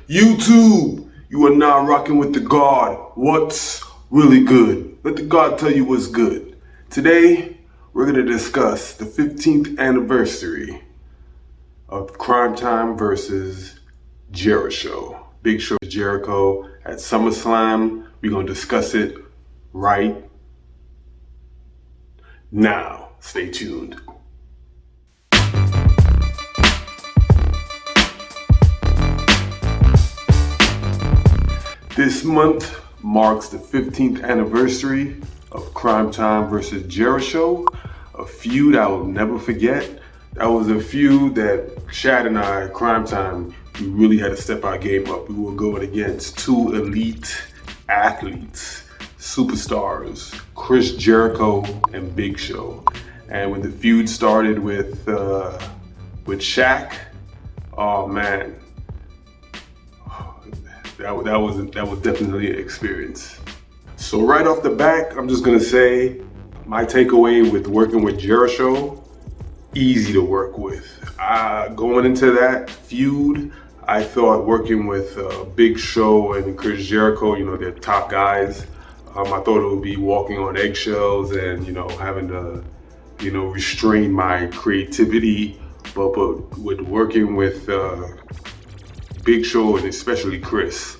YouTube, you are now rocking with the God. What's really good? Let the God tell you what's good. Today, we're going to discuss the 15th anniversary of Cryme Tyme versus Jeri-Show. Big Show Jericho at SummerSlam. We're going to discuss it right now. Stay tuned. This month marks the 15th anniversary of Cryme Tyme versus Jeri-Show, a feud I will never forget. That was a feud that Shaq and I, Cryme Tyme, we really had to step our game up. We were going against two elite athletes, superstars, Chris Jericho and Big Show. And when the feud started with Shaq, oh man, that was definitely an experience. So right off the bat, I'm just gonna say my takeaway with working with Jeri-Show, easy to work with. Going into that feud, I thought working with Big Show and Chris Jericho, they're top guys. I thought it would be walking on eggshells and having to restrain my creativity, but with working with Big Show and especially Chris,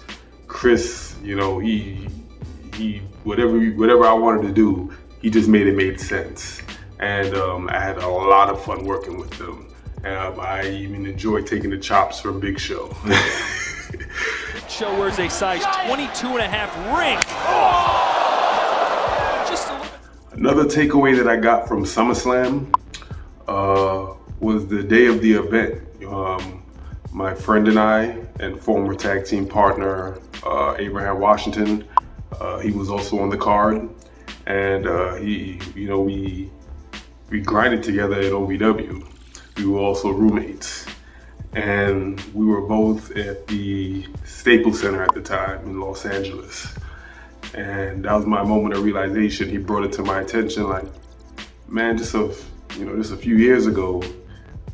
he whatever I wanted to do, he just made sense, and I had a lot of fun working with them. I even enjoyed taking the chops from Big Show. Show wears a size 22 and a half ring. Another takeaway that I got from SummerSlam was the day of the event. My friend and I and former tag team partner Abraham Washington, he was also on the card, and we grinded together at OVW. We were also roommates, and we were both at the Staples Center at the time in Los Angeles. And that was my moment of realization. He brought it to my attention, like, man, just a few years ago,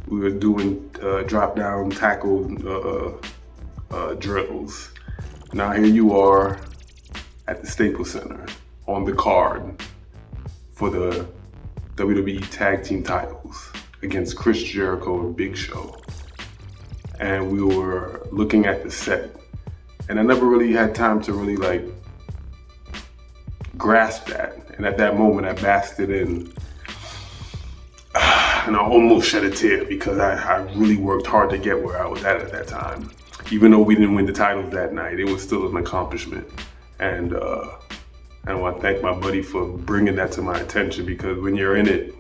we were doing drop down tackle drills. Now here you are at the Staples Center on the card for the WWE Tag Team titles against Chris Jericho and Big Show. And we were looking at the set, and I never really had time to really grasp that. And at that moment, I basked it in. And I almost shed a tear because I really worked hard to get where I was at that time. Even though we didn't win the titles that night, it was still an accomplishment. And I want to thank my buddy for bringing that to my attention, because when you're in it,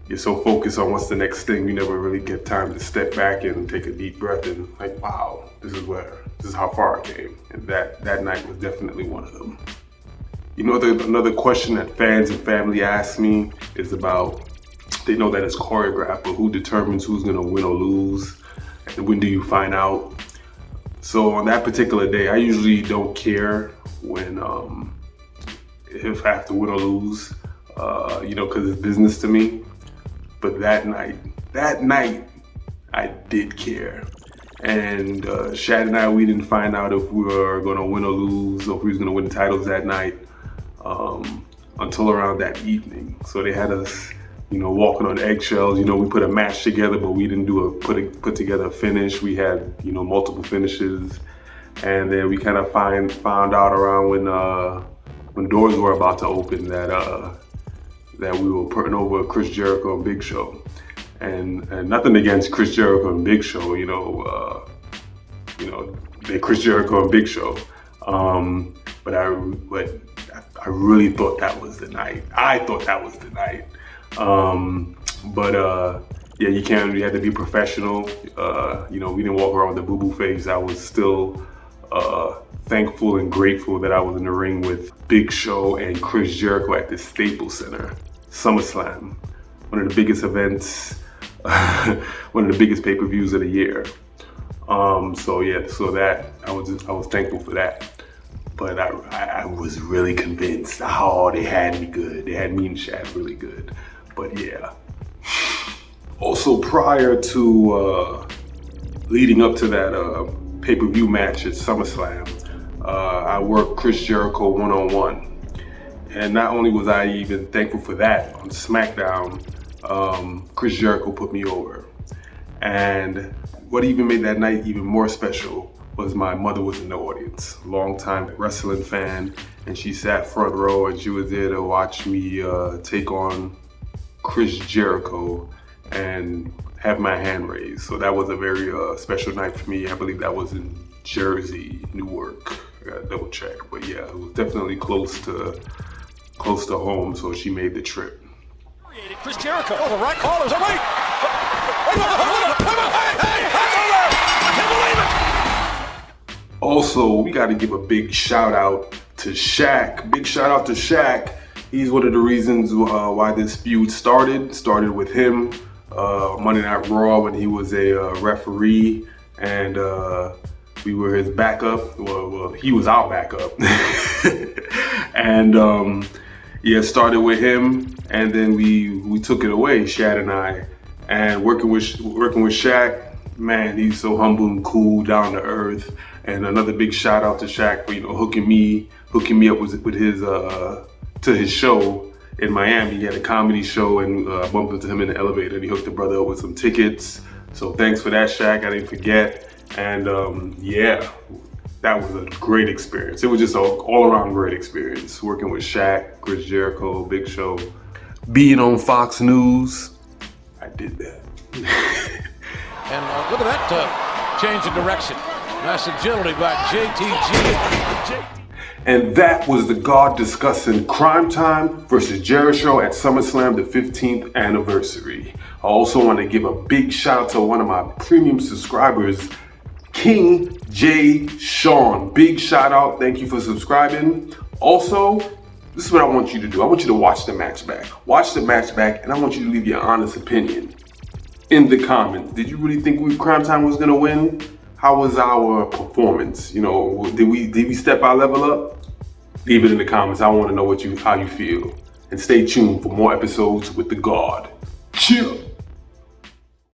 you're so focused on what's the next thing, you never really get time to step back and take a deep breath and wow, this is how far I came. And that night was definitely one of them. Another question that fans and family ask me is about, they know that it's choreographed, but who determines who's gonna win or lose? And when do you find out? So on that particular day, I usually don't care if I have to win or lose, because it's business to me. But that night, I did care. And Shad and I, we didn't find out if we were gonna win or lose, or if we was gonna win the titles that night until around that evening. So they had us, walking on eggshells. We put a match together, but we didn't put together a finish. We had, multiple finishes, and then we kind of found out around when doors were about to open that we were putting over Chris Jericho and Big Show. And nothing against Chris Jericho and Big Show, they're Chris Jericho and Big Show. But I really thought that was the night. I thought that was the night. You had to be professional. We didn't walk around with a boo-boo face. I was still thankful and grateful that I was in the ring with Big Show and Chris Jericho at the Staples Center, SummerSlam, one of the biggest events, one of the biggest pay-per-views of the year. So that I was thankful for that. But I was really convinced. They had me good. They had me and Shaq really good. But yeah. Also, prior to leading up to that pay-per-view match at SummerSlam. I worked Chris Jericho one-on-one. And not only was I even thankful for that on SmackDown, Chris Jericho put me over. And what even made that night even more special was my mother was in the audience, longtime wrestling fan, and she sat front row and she was there to watch me take on Chris Jericho and have my hand raised. So that was a very special night for me. I believe that was in Jersey, Newark. I gotta double check, but yeah, it was definitely close to home, so she made the trip. Chris Jericho. Oh, the right callers. Oh, wait! Hey, that's over! I can't believe it! Also, we got to give a big shout out to Shaq. Big shout out to Shaq. He's one of the reasons why this feud started. Started with him, Monday Night Raw, when he was a referee, and we were his backup. Well, he was our backup. And yeah, started with him, and then we took it away, Shad and I. And working with Shaq, man, he's so humble and cool, down to earth. And another big shout out to Shaq for hooking me up with his to his show in Miami. He had a comedy show, and I bumped into him in the elevator, and he hooked the brother up with some tickets. So thanks for that, Shaq. I didn't forget. And yeah, that was a great experience. It was just an all-around great experience working with Shaq, Chris Jericho, Big Show. Being on Fox News, I did that. And look at that change of direction. Nice agility by JTG. And that was the God discussing Cryme Tyme versus Jeri-Show at SummerSlam, the 15th anniversary. I also want to give a big shout out to one of my premium subscribers, King J. Sean. Big shout out. Thank you for subscribing. Also, this is what I want you to do. I want you to watch the match back. Watch the match back, and I want you to leave your honest opinion in the comments. Did you really think Cryme Tyme was gonna win? How was our performance? Did we step our level up? Leave it in the comments. I want to know how you feel. And stay tuned for more episodes with the God. Chill.